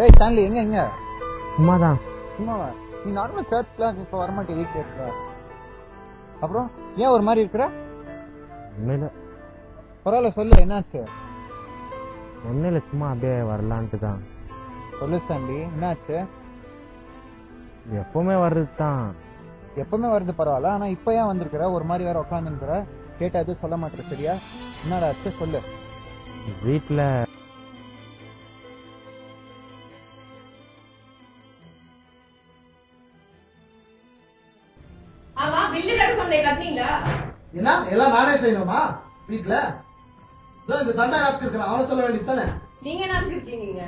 ஏய் ஸ்டான்லி எங்க எங்க? சும்மாதான். சும்மாவா? நீ நார்மல் சர்ச்லாம் இப்ப வரமாட்டே வீக் டேஸ்ல. அப்புறம் ஏன் ஒரு மாதிரி இருக்கிற? ஒன்னும் இல்ல. பரவாயில்ல சொல்லு, என்னாச்சு? ஒன்னும் இல்ல, சும்மா அப்படியே வரலான்ட்டு தான். சொல்லு ஸ்டான்லி, என்னாச்சு? எப்பவுமே வர்றதுதான். எப்பவுமே வருது பரவாயில்ல, ஆனா இப்ப ஏன் வந்திருக்கிற? ஒரு மாதிரி வேற உட்காந்துருக்கிற, கேட்டா எதுவும் சொல்ல மாட்டேற. சரியா? என்னடா ஆச்சு சொல்லு. வீட்டுல என்ன எல்லாம் நானே செய்யணுமா வீட்டுல? இந்த தண்டை நாக்கு இருக்கிறேன், அவனை சொல்ல வேண்டியது தானே. நீங்க நாக்கு இருக்கீங்க.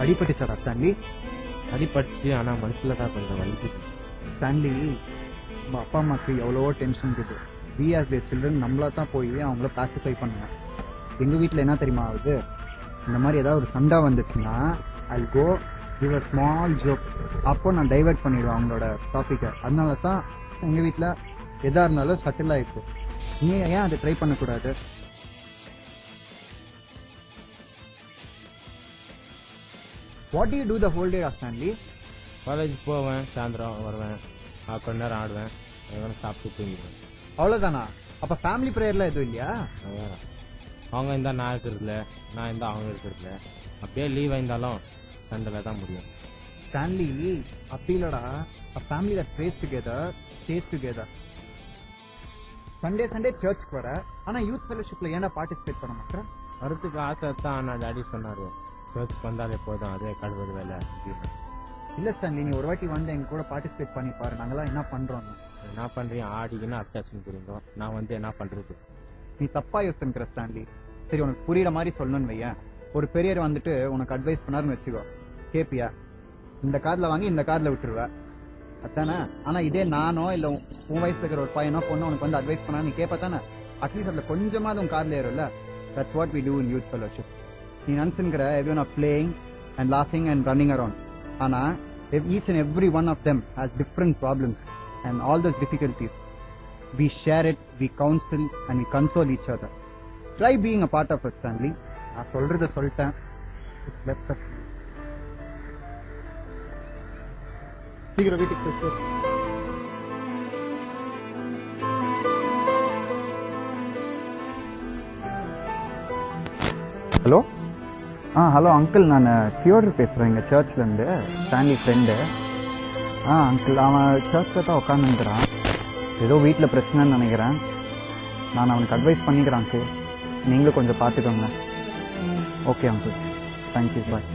அடிபட்டுச்சாரா ஸ்டான்லி? அடிபட்டுச்சு, ஆனா மனசுல தான் கொஞ்சம் வலிக்குது. ஸ்டான்லி, நம்ம அப்பா அம்மாக்கு எவ்வளவோ டென்ஷன் இருக்குது. we as their children நம்மளா தான் போய் அவங்கள பாசிஃபை பண்ணணும். எங்க வீட்டுல என்ன தெரியுமா ஆகுது, இந்த மாதிரி ஏதாவது ஒரு சண்டை வந்துச்சுன்னா I'll go give a small joke, அப்போ நான் டைவர்ட் பண்ணிடுவேன் அவங்களோட டாபிக்கை. அதனால தான் எங்க வீட்டுல எதா இருந்தாலும் சட்டில் ஆயிருக்கு. நீ ஏன் அதை ட்ரை பண்ணக்கூடாது? What do you do the whole day Stanley? College போவேன், சாயந்தரம் வருவேன், கொஞ்ச நேரம் ஆடுவேன், சாப்பிட்டு தூங்கிடுவேன். அவ்வளவுதானா? அப்ப ஃபேமிலி ப்ரேயர்லாம் எதுவும் இல்லையா? அவங்க இருந்தா நான் இருக்கிறதுல, நான் இருந்தா அவங்க இருக்கிறதுல, அப்படியே லீவ் இருந்தாலும் சண்டை தான் முடியும். ஸ்டான்லி, அப்படி இல்லடா, a family that prays together stays together. Sunday சர்ச்சுக்கு வர, ஆனா யூத் ஃபெலோஷிப்ல ஏன்டா பார்ட்டிசிபேட் பண்ண மாட்டேன்? வரத்துக்கு ஆசை தான், நான் டாடி சொன்னாரு சர்ச்சுக்கு வந்தாலே போதும், அதே கடவுள் வேலை. இல்ல ஸ்டான்லி, நீ ஒரு வாட்டி வந்து எங்க கூட பார்ட்டிசிபேட் பண்ணி பாரு, நாங்கெல்லாம் என்ன பண்றோம். என்ன பண்றீங்க? ஆடிக்குன்னு அட்டாச்சுன்னு புரியுங்க, நான் வந்து என்ன பண்றது? நீ தப்பா யோசிக்கிற ஸ்டான்லி. சரி, உனக்கு புரியுற மாதிரி சொல்லணும்னு வையன். ஒரு பெரியர் வந்துட்டு உனக்கு அட்வைஸ் பண்ணாருன்னு வச்சுக்கோ, கேப்பியா? இந்த காதுல வாங்கி இந்த காதுல விட்டுருவ, அதானே? ஆனா இதே நானோ இல்ல உன் வயசுல இருக்கிற ஒரு பையனோ பொண்ணோ உனக்கு வந்து அட்வைஸ் பண்ணா நீ கேப்ப தானே? அட்லீஸ்ட் அதுல கொஞ்சமாவது உன் காதுல ஏறும்ல. That's what we do in youth fellowship. நீ நினைச்சுங்கிற everyone are playing and laughing and running around. ஆனா each and every one of them has different problems and all those difficulties. We share it, we counsel and we console each other. Try being a part of it, Stanley. நான் சொல்றத சொல்லிட்டேன். It's left up. சீக்கிரம் வீட்டுக்கு போ. Hello. Hello uncle, நான் Theodore பேசுறேன், எங்க சர்ச்ல இருந்து, ஸ்டான்லி ஃப்ரெண்டு. அங்கிள், அவன் சர்ச்சில் தான் உட்காந்துருக்கிறான். ஏதோ வீட்டில் பிரச்சனைன்னு நினைக்கிறேன். நான் அவனுக்கு அட்வைஸ் பண்ணிக்கிறேன் அங்கிள், நீங்களும் கொஞ்சம் பார்த்துக்கோங்க. ஓகே அங்கிள், தேங்க்யூ, பாய்.